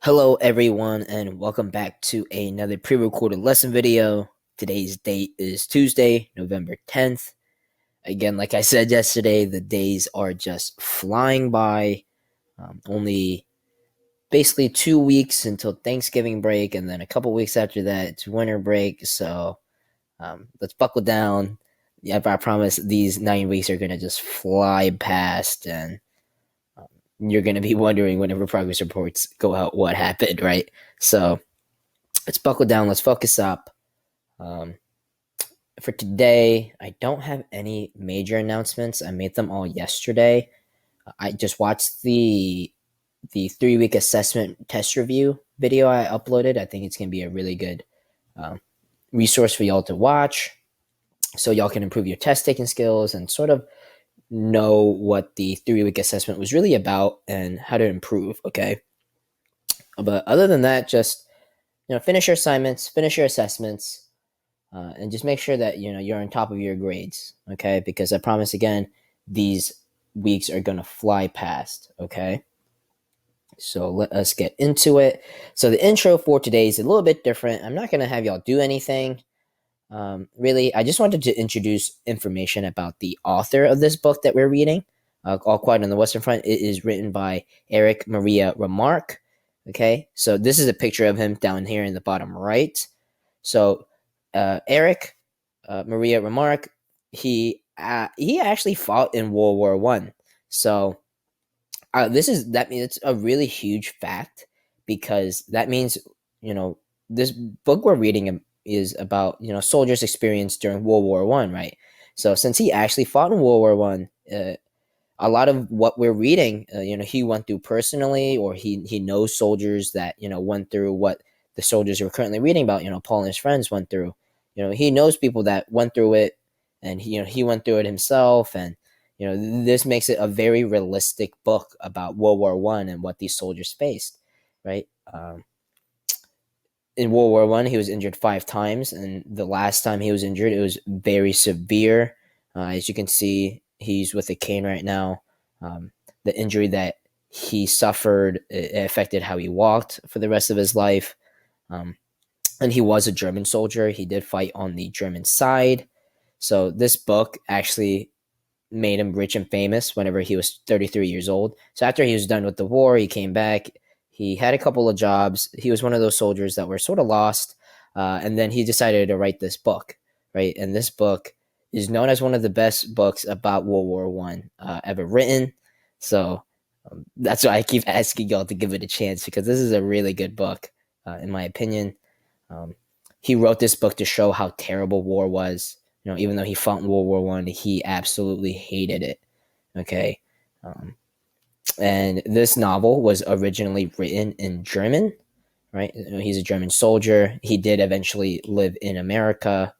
Hello everyone and welcome back to another pre-recorded lesson video. Today's date is Tuesday, November 10th. Again, like I said yesterday, the days are just flying by. Only basically 2 weeks until Thanksgiving break, and then a couple weeks after that, it's winter break. So let's buckle down. Yeah, I promise these 9 weeks are going to just fly past, and you're going to be wondering whenever progress reports go out what happened, right? So let's buckle down. Let's focus up. Um, for today, I don't have any major announcements. I made them all yesterday. I just watched the 3 week assessment test review video I uploaded. I think it's gonna be a really good um, resource for y'all to watch, so y'all can improve your test taking skills and sort of know what the 3 week assessment was really about and how to improve. Okay, but other than that, just finish your assignments, finish your assessments, and just make sure that you're on top of your grades. Okay, because I promise again, these weeks are gonna fly past. Okay, so let us get into it. So the intro for today is a little bit different. I'm not gonna have y'all do anything. Really, I just wanted to introduce information about the author of this book that we're reading. All Quiet on the Western Front. It is written by Eric Maria Remarque. Okay, so this is a picture of him down here in the bottom right. So Eric Maria Remarque, he actually fought in World War One. So that means it's a really huge fact, because that means this book we're reading is about soldiers' experience during World War One, right? So since he actually fought in World War One, a lot of what we're reading, he went through personally, or he knows soldiers that went through what the soldiers we're currently reading about. Paul and his friends went through. He knows people that went through it, and he went through it himself, and this makes it a very realistic book about World War One and what these soldiers faced, right? In World War One, he was injured 5 times, and the last time he was injured, it was very severe. As you can see, he's with a cane right now. The injury that he suffered, it affected how he walked for the rest of his life. And he was a German soldier. He did fight on the German side. So this book actually made him rich and famous whenever he was 33 years old. So after he was done with the war, he came back. He had a couple of jobs. He was one of those soldiers that were sort of lost. And then he decided to write this book, right? And this book is known as one of the best books about World War One ever written. So that's why I keep asking y'all to give it a chance, because this is a really good book, in my opinion. Um, he wrote this book to show how terrible war was. Even though he fought in World War One, he absolutely hated it. Okay, and this novel was originally written in German, right? He's a German soldier. He did eventually live in America.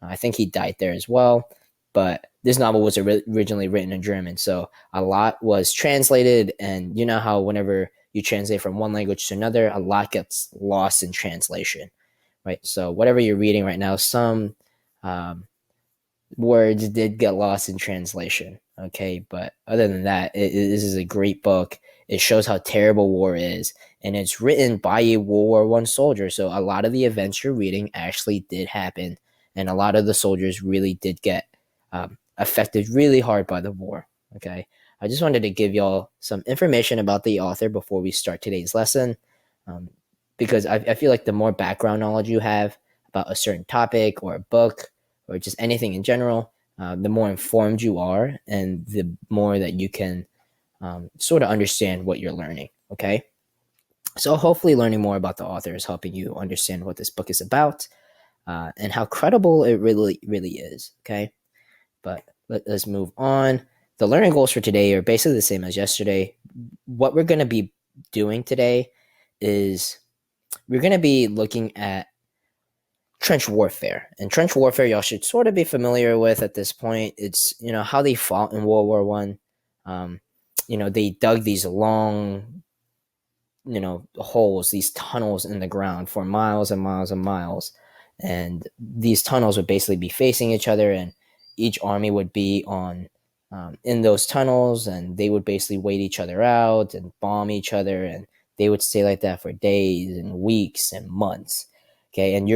I think he died there as well. But this novel was originally written in German, so a lot was translated. And you know how whenever you translate from one language to another, a lot gets lost in translation, right? So whatever you're reading right now, some words did get lost in translation. Okay, but other than that, this is a great book. It shows how terrible war is, and it's written by a World War One soldier. So a lot of the events you're reading actually did happen, and a lot of the soldiers really did get affected really hard by the war. Okay, I just wanted to give y'all some information about the author before we start today's lesson, um, because I feel like the more background knowledge you have about a certain topic or a book or just anything in general, the more informed you are, and the more that you can sort of understand what you're learning. Okay, so hopefully learning more about the author is helping you understand what this book is about, and how credible it really is. Okay, but let's move on. The learning goals for today are basically the same as yesterday. What we're going to be doing today is we're going to be looking at trench warfare. And trench warfare, y'all should sort of be familiar with at this point. It's how they fought in World War One. They dug these long, holes, these tunnels in the ground for miles and miles and miles, and these tunnels would basically be facing each other, and each army would be on in those tunnels, and they would basically wait each other out and bomb each other, and they would stay like that for days and weeks and months. Okay, and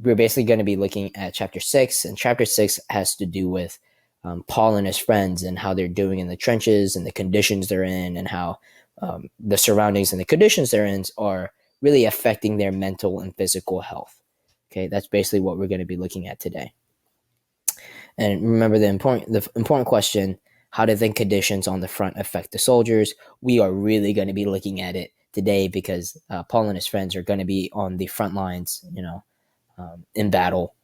we're basically going to be looking at chapter 6, and chapter 6 has to do with Paul and his friends and how they're doing in the trenches and the conditions they're in, and how the surroundings and the conditions they're in are really affecting their mental and physical health. Okay, that's basically what we're going to be looking at today. And remember the important question: how do the conditions on the front affect the soldiers? We are really going to be looking at it today because Paul and his friends are going to be on the front lines, in battle,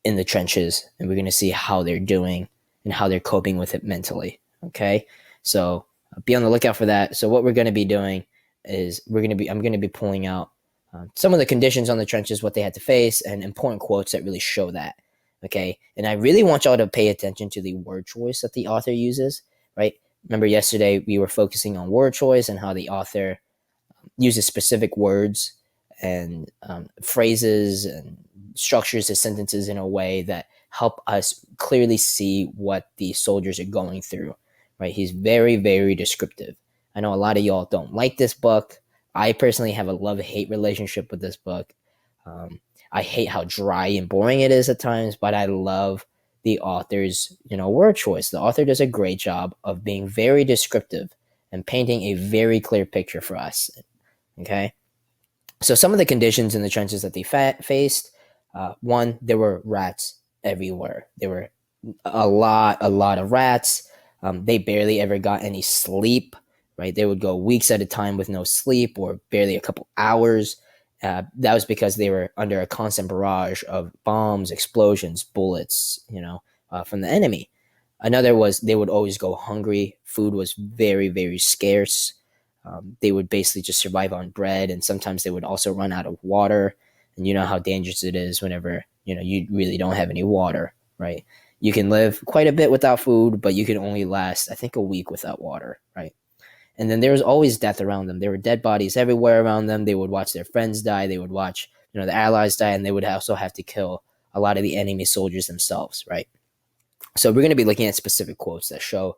in the trenches, and we're going to see how they're doing and how they're coping with it mentally. Okay, so be on the lookout for that. So what we're going to be doing is I'm going to be pulling out some of the conditions on the trenches, what they had to face, and important quotes that really show that. Okay, and I really want y'all to pay attention to the word choice that the author uses. Right? Remember yesterday we were focusing on word choice and how the author uses specific words and phrases and structures his sentences in a way that help us clearly see what the soldiers are going through. Right? He's very, very descriptive. I know a lot of y'all don't like this book. I personally have a love-hate relationship with this book. I hate how dry and boring it is at times, but I love the author's, word choice. The author does a great job of being very descriptive and painting a very clear picture for us. Okay, so some of the conditions in the trenches that they faced: one, there were rats everywhere. There were a lot of rats. They barely ever got any sleep. Right, they would go weeks at a time with no sleep, or barely a couple hours. That was because they were under a constant barrage of bombs, explosions, bullets, from the enemy. Another was they would always go hungry. Food was very, very scarce. They would basically just survive on bread, and sometimes they would also run out of water. And you know how dangerous it is whenever you really don't have any water, right? You can live quite a bit without food, but you can only last, I think, a week without water, right? And then there was always death around them. There were dead bodies everywhere around them. They would watch their friends die. They would watch, the allies die, and they would also have to kill a lot of the enemy soldiers themselves, right? So we're going to be looking at specific quotes that show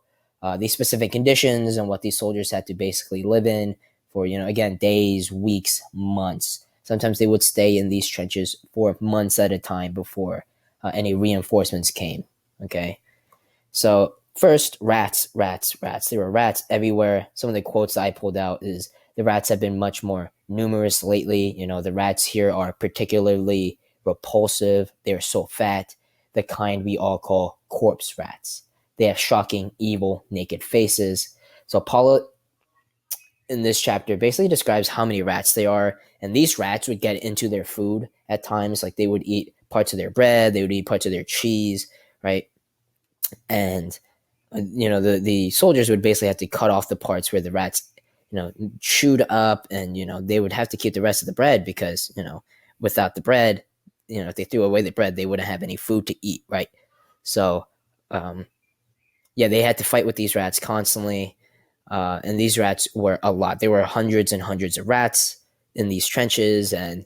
these specific conditions and what these soldiers had to basically live in for, again, days, weeks, months. Sometimes they would stay in these trenches for months at a time before any reinforcements came, okay? So first, rats. There were rats everywhere. Some of the quotes that I pulled out is the rats have been much more numerous lately. The rats here are particularly repulsive. They're so fat, the kind we all call corpse rats. They have shocking, evil, naked faces. So Paula, in this chapter, basically describes how many rats they are, and these rats would get into their food at times. Like they would eat parts of their bread, they would eat parts of their cheese, right? And the soldiers would basically have to cut off the parts where the rats chewed up, and they would have to keep the rest of the bread because without the bread, if they threw away the bread, they wouldn't have any food to eat, right? So they had to fight with these rats constantly, and these rats were a lot. There were hundreds and hundreds of rats in these trenches, and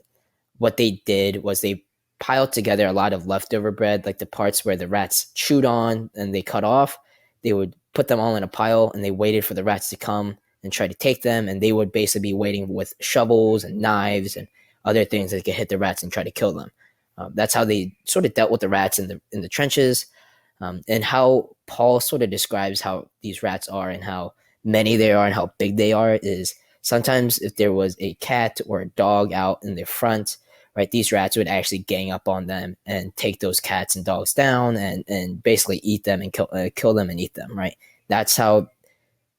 what they did was they piled together a lot of leftover bread, like the parts where the rats chewed on and they cut off. They would put them all in a pile, and they waited for the rats to come and try to take them, and they would basically be waiting with shovels and knives and other things that could hit the rats and try to kill them. That's how they sort of dealt with the rats in the trenches, and how Paul sort of describes how these rats are and how many they are and how big they are is sometimes if there was a cat or a dog out in the front, right, these rats would actually gang up on them and take those cats and dogs down and basically eat them and kill them and eat them, right? That's how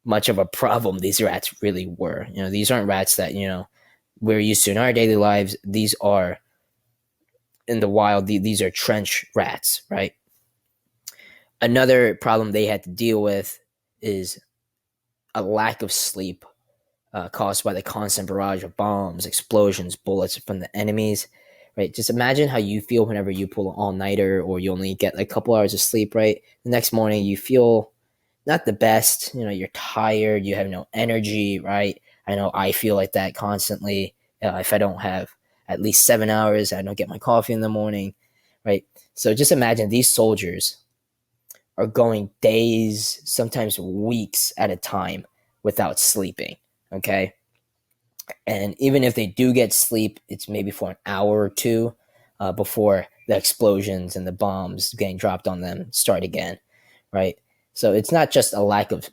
much of a problem these rats really were. These aren't rats that, we're used to in our daily lives. These are in the wild. These are trench rats, right? Another problem they had to deal with is a lack of sleep caused by the constant barrage of bombs, explosions, bullets from the enemies, right? Just imagine how you feel whenever you pull an all-nighter or you only get like a couple hours of sleep, right? The next morning you feel not the best, you're tired, you have no energy, right? I know I feel like that constantly. If I don't have at least 7 hours, I don't get my coffee in the morning, right? So just imagine these soldiers are going days, sometimes weeks at a time without sleeping, okay? And even if they do get sleep, it's maybe for an hour or two before the explosions and the bombs getting dropped on them start again, right? So it's not just a lack of,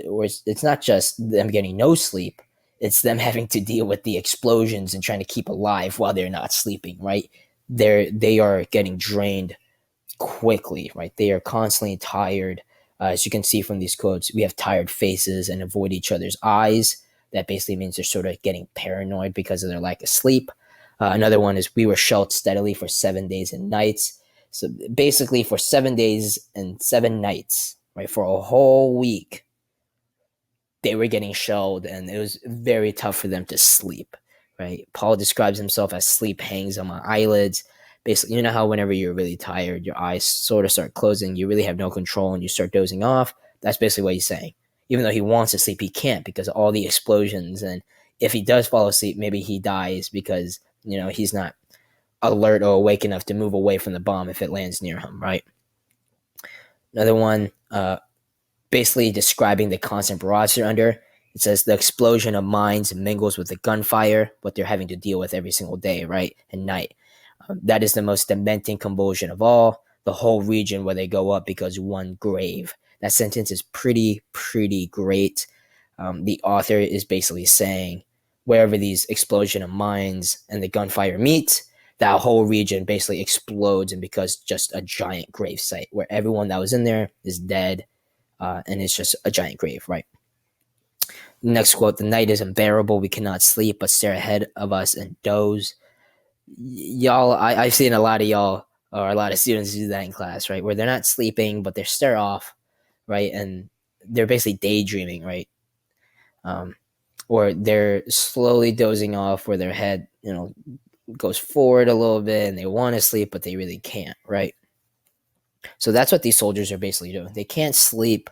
or it's not just them getting no sleep. It's them having to deal with the explosions and trying to keep alive while they're not sleeping, right? They are getting drained quickly, right? They are constantly tired. As you can see from these quotes, we have tired faces and avoid each other's eyes. That basically means they're sort of getting paranoid because of their lack of sleep. Another one is we were shelled steadily for 7 days and nights. So basically, for 7 days and 7 nights, right, for a whole week, they were getting shelled, and it was very tough for them to sleep. Right? Paul describes himself as sleep hangs on my eyelids. Basically, you know how whenever you're really tired, your eyes sort of start closing. You really have no control, and you start dozing off. That's basically what he's saying. Even though he wants to sleep, he can't because of all the explosions. And if he does fall asleep, maybe he dies because he's not alert or awake enough to move away from the bomb if it lands near him. Right. Another one, basically describing the constant barrage they're under. It says the explosion of mines mingles with the gunfire, what they're having to deal with every single day, right, and night. That is the most dementing convulsion of all. The whole region where they go up becomes one grave. That sentence is pretty great. The author is basically saying wherever these explosion of mines and the gunfire meet, that whole region basically explodes and becomes just a giant grave site where everyone that was in there is dead, and it's just a giant grave, right? Next quote: the night is unbearable. We cannot sleep but stare ahead of us and doze. Y'all, I've seen a lot of y'all or a lot of students do that in class, right? Where they're not sleeping, but they're stare off, right? And they're basically daydreaming, right? Or they're slowly dozing off where their head, goes forward a little bit and they want to sleep, but they really can't, right? So that's what these soldiers are basically doing. They can't sleep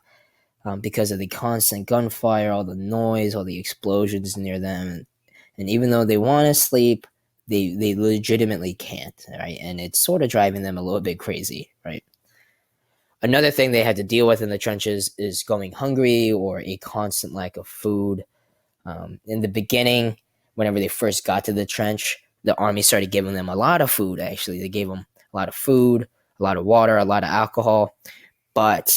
because of the constant gunfire, all the noise, all the explosions near them. And even though they want to sleep, they legitimately can't, right? And it's sort of driving them a little bit crazy, right? Another thing they had to deal with in the trenches is going hungry or a constant lack of food. In the beginning, whenever they first got to the trench, the army started giving them a lot of food, actually. They gave them a lot of food, a lot of water, a lot of alcohol. But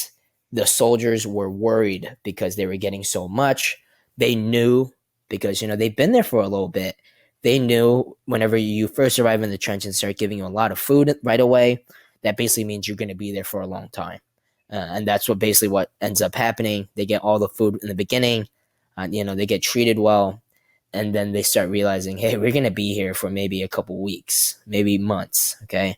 the soldiers were worried because they were getting so much. They knew, because, they've been there for a little bit. They knew whenever you first arrive in the trench and start giving you a lot of food right away, that basically means you're going to be there for a long time. And that's what ends up happening. They get all the food in the beginning. They get treated well, and then they start realizing, hey, we're going to be here for maybe a couple weeks, maybe months, okay?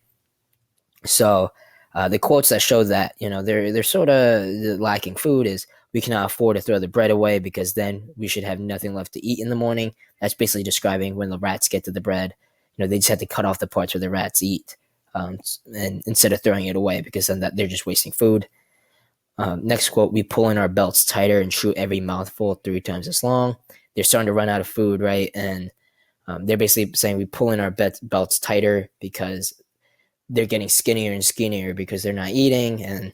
So the quotes that show that, they're sort of lacking food is, we cannot afford to throw the bread away because then we should have nothing left to eat in the morning. That's basically describing when the rats get to the bread. They just have to cut off the parts where the rats eat, and instead of throwing it away, because then they're just wasting food. Next quote: we pull in our belts tighter and chew every mouthful 3 times as long. They're starting to run out of food, right? And they're basically saying we pull in our belts tighter because they're getting skinnier and skinnier because they're not eating, and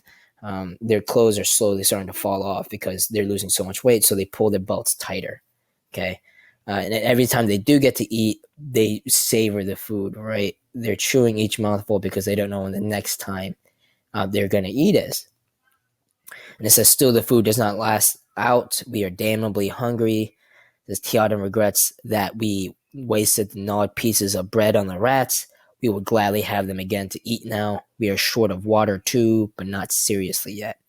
their clothes are slowly starting to fall off because they're losing so much weight, so they pull their belts tighter, okay? And every time they do get to eat, they savor the food, right? They're chewing each mouthful because they don't know when the next time they're going to eat is. And it says, still the food does not last out. We are damnably hungry. This Theoden regrets that we wasted the gnawed pieces of bread on the rats. We would gladly have them again to eat now. We are short of water too, but not seriously yet.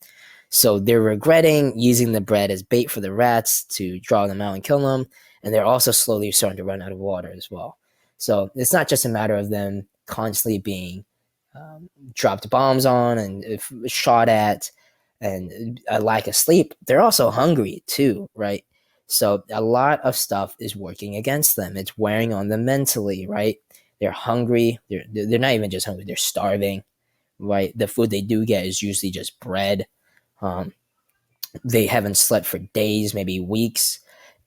So they're regretting using the bread as bait for the rats to draw them out and kill them. And they're also slowly starting to run out of water as well. So it's not just a matter of them constantly being dropped bombs on and shot at and a lack of sleep. They're also hungry too, right? So a lot of stuff is working against them. It's wearing on them mentally, right? They're hungry. They're not even just hungry. They're starving, right? The food they do get is usually just bread. They haven't slept for days, maybe weeks,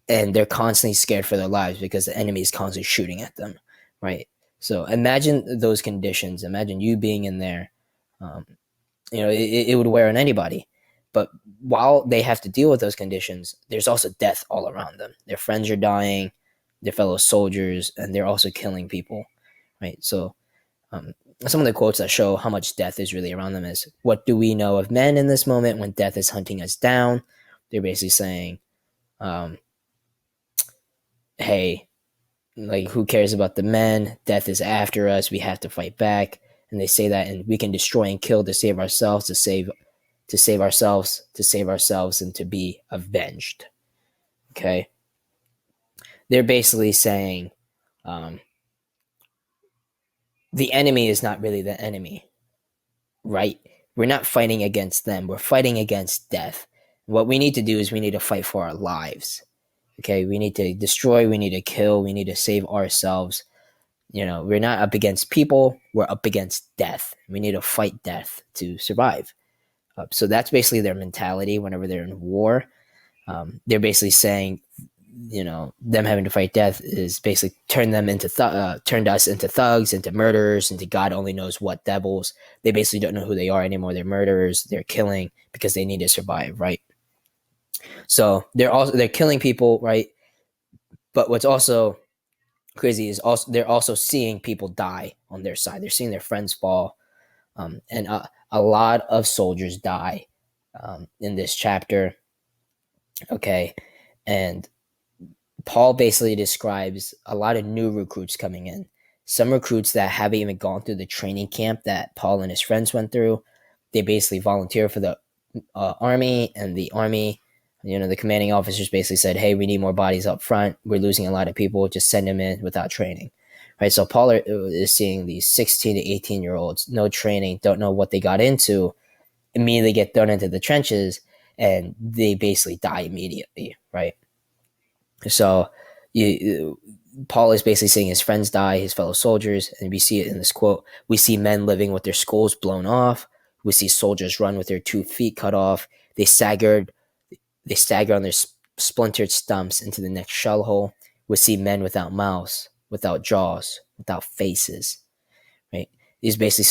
and they're constantly scared for their lives because the enemy is constantly shooting at them, right? So imagine those conditions. Imagine you being in there. It would wear on anybody. But while they have to deal with those conditions, there's also death all around them. Their friends are dying. their fellow soldiers, and they're also killing people, right? So some of the quotes that show how much death is really around them is, "What do we know of men in this moment when death is hunting us down?" They're basically saying, hey, like, who cares about the men? Death is after us. We have to fight back. And they say that, and we can destroy and kill to save ourselves, to save ourselves, and to be avenged. Okay, they're basically saying the enemy is not really the enemy, right? We're not fighting against them. We're fighting against death. What we need to do is we need to fight for our lives. Okay, we need to destroy, we need to kill, we need to save ourselves. We're not up against people, we're up against death. We need to fight death to survive. So that's basically their mentality whenever they're in war. They're basically saying, them having to fight death is basically turned us into thugs, into murderers, into God only knows what devils. They basically don't know who they are anymore. They're murderers. They're killing because they need to survive, right? So they're killing people, right? But what's also crazy is they're also seeing people die on their side. They're seeing their friends fall, and a lot of soldiers die in this chapter. Okay, and Paul basically describes a lot of new recruits coming in. Some recruits that haven't even gone through the training camp that Paul and his friends went through. They basically volunteer for the army, and the army, the commanding officers basically said, hey, we need more bodies up front. We're losing a lot of people. Just send them in without training. Right? So Paul is seeing these 16 to 18-year-olds, no training, don't know what they got into, immediately get thrown into the trenches, and they basically die immediately, right? So Paul is basically seeing his friends die, his fellow soldiers, and we see it in this quote. We see men living with their skulls blown off. We see soldiers run with their 2 feet cut off. They stagger on their splintered stumps into the next shell hole. We see men without mouths, without jaws, without faces. Right? He's basically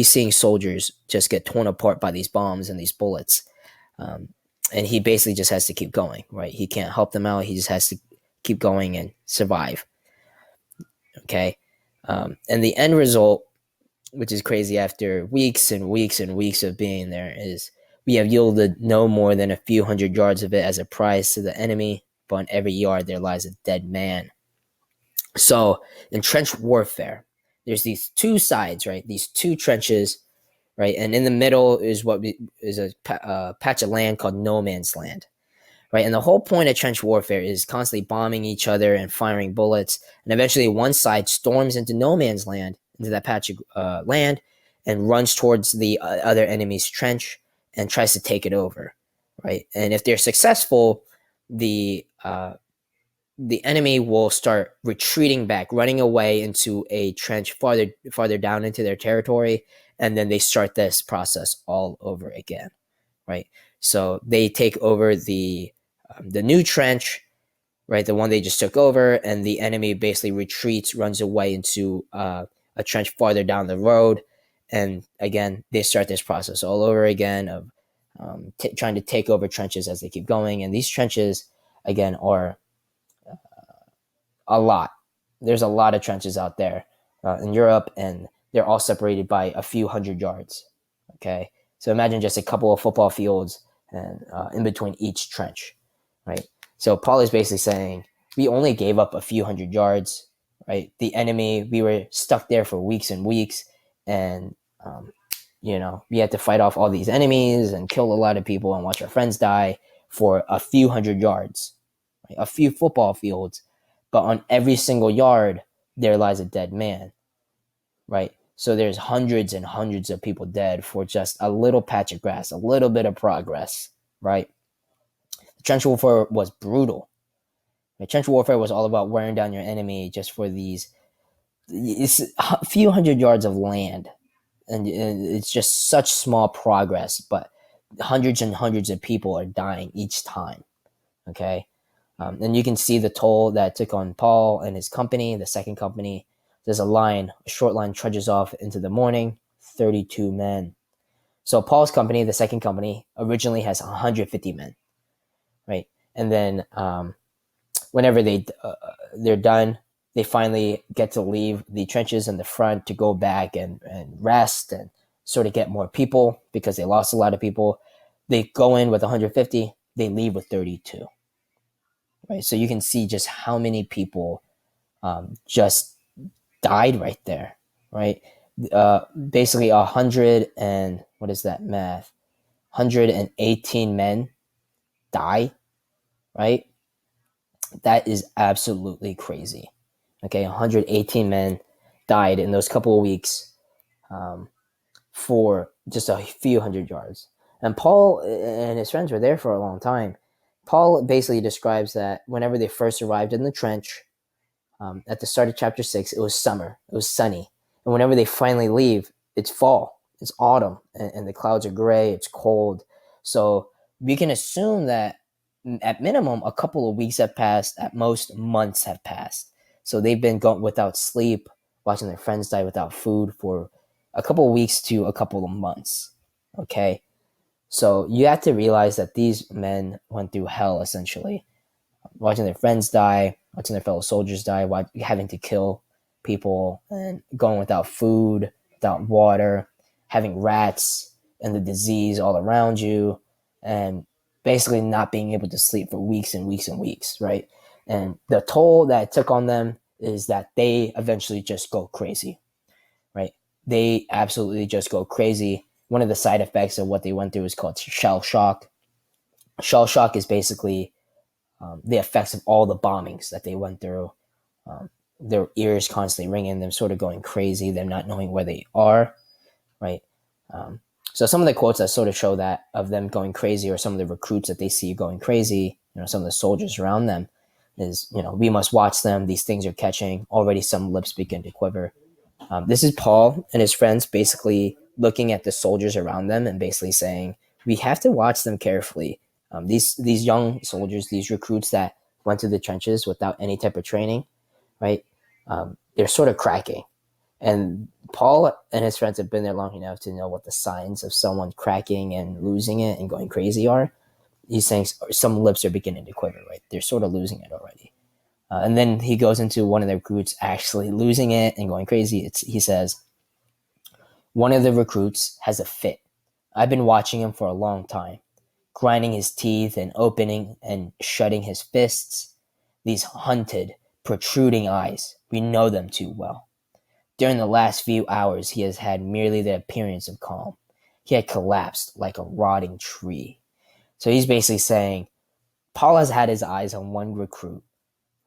seeing soldiers just get torn apart by these bombs and these bullets. And he basically just has to keep going, right? He can't help them out. He just has to keep going and survive. Okay. And the end result, which is crazy after weeks and weeks and weeks of being there, is we have yielded no more than a few hundred yards of it as a prize to the enemy, but on every yard there lies a dead man. So in trench warfare, there's these two sides, right? These two trenches, right? And in the middle is is a patch of land called no man's land, right? And the whole point of trench warfare is constantly bombing each other and firing bullets. And eventually one side storms into no man's land, into that patch of land, and runs towards the other enemy's trench and tries to take it over, right? And if they're successful, the enemy will start retreating back, running away into a trench farther down into their territory, and then they start this process all over again, right? So they take over the new trench, right, the one they just took over, and the enemy basically retreats, runs away into a trench farther down the road, and again they start this process all over again of trying to take over trenches as they keep going. And these trenches, again, are a lot. There's a lot of trenches out there in Europe, and they're all separated by a few hundred yards. Okay, so imagine just a couple of football fields and in between each trench, right? So Paul is basically saying we only gave up a few hundred yards, right? The enemy, we were stuck there for weeks and weeks, and we had to fight off all these enemies and kill a lot of people and watch our friends die for a few hundred yards, right? A few football fields. But on every single yard, there lies a dead man, right? So there's hundreds and hundreds of people dead for just a little patch of grass, a little bit of progress, right? The trench warfare was brutal. The trench warfare was all about wearing down your enemy just for it's a few hundred yards of land. And it's just such small progress, but hundreds and hundreds of people are dying each time, okay? And you can see the toll that it took on Paul and his company, the second company. There's a short line trudges off into the morning, 32 men. So Paul's company, the second company, originally has 150 men, right? And then whenever they're done, they finally get to leave the trenches in the front to go back and rest and sort of get more people because they lost a lot of people. They go in with 150, they leave with 32. Right, so you can see just how many people just died right there. Right, basically 100 and what is that math? 118 men die. Right, that is absolutely crazy. Okay, 118 men died in those couple of weeks um, for just a few hundred yards. And Paul and his friends were there for a long time. Paul basically describes that whenever they first arrived in the trench, at the start of chapter 6, it was summer, it was sunny. And whenever they finally leave, it's fall, it's autumn, and the clouds are gray, it's cold. So we can assume that at minimum, a couple of weeks have passed, at most, months have passed. So they've been going without sleep, watching their friends die without food for a couple of weeks to a couple of months. Okay. So you have to realize that these men went through hell essentially, watching their friends die, watching their fellow soldiers die, having to kill people, and going without food, without water, having rats and the disease all around you, and basically not being able to sleep for weeks and weeks and weeks, right? And the toll that it took on them is that they eventually just go crazy, right? They absolutely just go crazy. One of the side effects of what they went through is called shell shock. Shell shock is basically the effects of all the bombings that they went through. Um, their ears constantly ringing, them sort of going crazy, them not knowing where they are, right? Um, so some of the quotes that sort of show that of them going crazy, or some of the recruits that they see going crazy, some of the soldiers around them, is, we must watch them. These things are catching. Already some lips begin to quiver. This is Paul and his friends basically looking at the soldiers around them and basically saying, we have to watch them carefully. These young soldiers, these recruits that went to the trenches without any type of training, right? They're sort of cracking. And Paul and his friends have been there long enough to know what the signs of someone cracking and losing it and going crazy are. He's saying some lips are beginning to quiver, right? They're sort of losing it already. And then he goes into one of the recruits actually losing it and going crazy. He says, one of the recruits has a fit. I've been watching him for a long time, grinding his teeth and opening and shutting his fists. These hunted, protruding eyes, we know them too well. During the last few hours, he has had merely the appearance of calm. He had collapsed like a rotting tree. So he's basically saying, Paul has had his eyes on one recruit,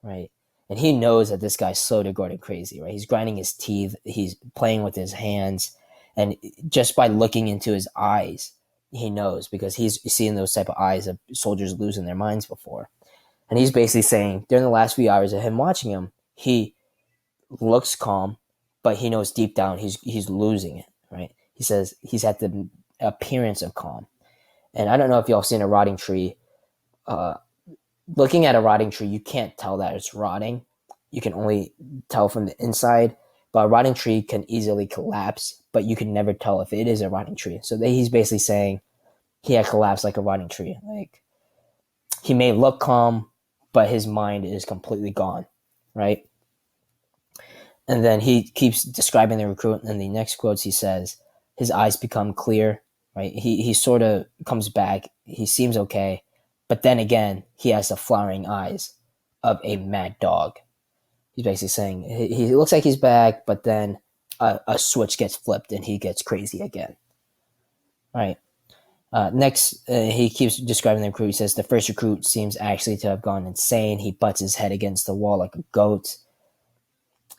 right? And he knows that this guy's slow to going crazy, right? He's grinding his teeth, he's playing with his hands, and just by looking into his eyes, he knows, because he's seen those type of eyes of soldiers losing their minds before. And he's basically saying, during the last few hours of him watching him, he looks calm, but he knows deep down he's losing it, right? He says he's at the appearance of calm. And I don't know if y'all seen a rotting tree. Looking at a rotting tree, you can't tell that it's rotting. You can only tell from the inside. But a rotting tree can easily collapse, but you can never tell if it is a rotting tree. So he's basically saying he had collapsed like a rotting tree. Like, he may look calm, but his mind is completely gone, right? And then he keeps describing the recruit. And in the next quotes, he says his eyes become clear, right? He sort of comes back. He seems okay. But then again, he has the flowering eyes of a mad dog. He's basically saying he looks like he's back, but then a switch gets flipped and he gets crazy again. Right. Next, he keeps describing the recruit. He says the first recruit seems actually to have gone insane. He butts his head against the wall like a goat.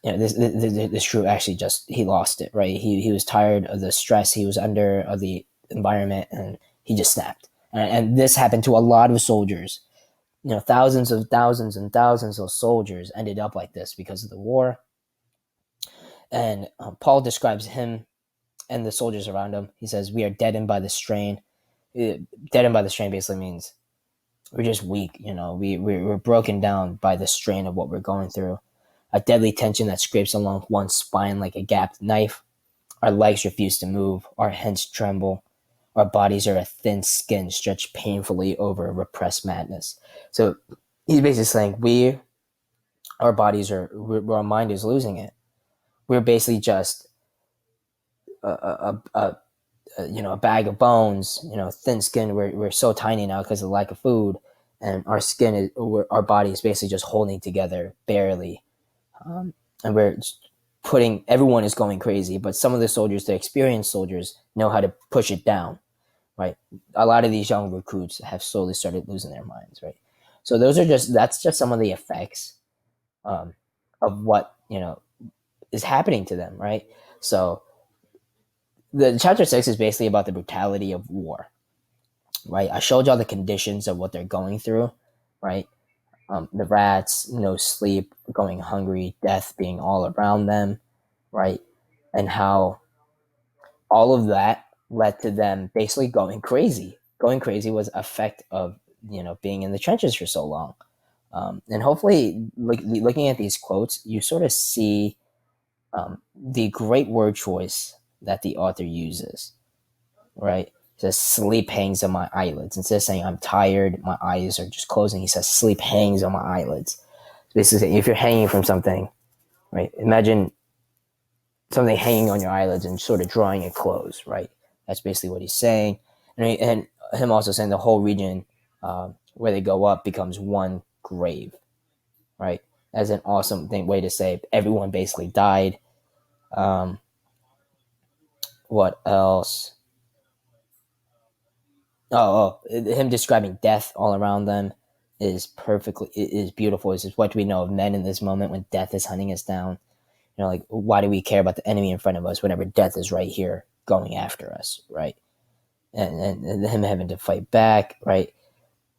This recruit actually he lost it, right? He was tired of the stress he was under, of the environment, and he just snapped. And this happened to a lot of soldiers. Thousands and thousands of soldiers ended up like this because of the war. And Paul describes him and the soldiers around him. He says, we are deadened by the strain. Deadened by the strain basically means we're just weak. We're broken down by the strain of what we're going through. A deadly tension that scrapes along one's spine like a gapped knife. Our legs refuse to move. Our hands tremble. Our bodies are a thin skin stretched painfully over repressed madness. So he's basically saying our bodies our mind is losing it. We're basically just a bag of bones, thin skin. We're so tiny now because of the lack of food, and our body is basically just holding together barely, and we're putting everyone is going crazy. But some of the soldiers, the experienced soldiers, know how to push it down. Right, a lot of these young recruits have slowly started losing their minds. Right, so that's just some of the effects um, of what is happening to them. Right, so the chapter 6 is basically about the brutality of war. Right, I showed y'all the conditions of what they're going through. Right, the rats, no sleep, going hungry, death being all around them. Right, and how all of that led to them basically going crazy. Going crazy was effect of being in the trenches for so long. And hopefully, looking at these quotes, you sort of see the great word choice that the author uses. Right, he says sleep hangs on my eyelids. Instead of saying I'm tired, my eyes are just closing, he says sleep hangs on my eyelids. So basically, if you're hanging from something, right, imagine something hanging on your eyelids and sort of drawing it close, right? That's basically what he's saying. And him also saying the whole region where they go up becomes one grave, right? That's an awesome way to say everyone basically died. Um, what else? Him describing death all around them is beautiful. It's just what do we know of men in this moment when death is hunting us down? Like why do we care about the enemy in front of us whenever death is right here going after us, right? And him having to fight back, right?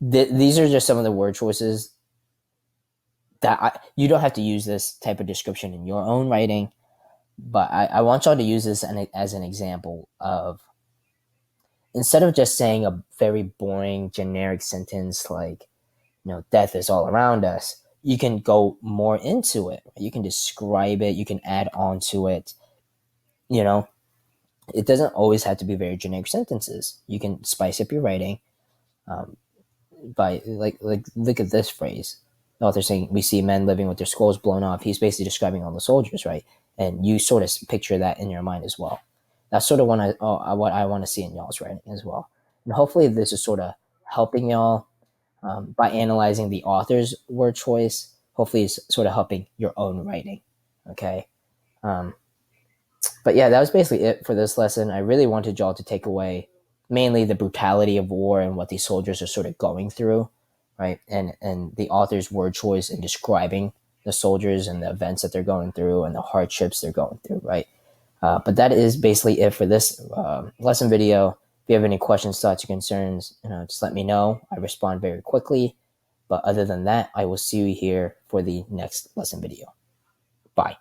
These are just some of the word choices that you don't have to use this type of description in your own writing, but I want y'all to use this as an example of instead of just saying a very boring generic sentence like death is all around us, you can go more into it. You can describe it, you can add on to it. you know it doesn't always have to be very generic sentences. You can spice up your writing um, by like look at this phrase. The author saying we see men living with their skulls blown off. He's basically describing all the soldiers, right? And you sort of picture that in your mind as well. That's sort of what I want to see in y'all's writing as well. And hopefully this is sort of helping y'all by analyzing the author's word choice. Hopefully it's sort of helping your own writing. Okay. Um, but yeah, that was basically it for this lesson. I really wanted y'all to take away mainly the brutality of war and what these soldiers are sort of going through, right? And the author's word choice in describing the soldiers and the events that they're going through and the hardships they're going through, right? But that is basically it for this lesson video. If you have any questions, thoughts, or concerns, just let me know. I respond very quickly. But other than that, I will see you here for the next lesson video. Bye.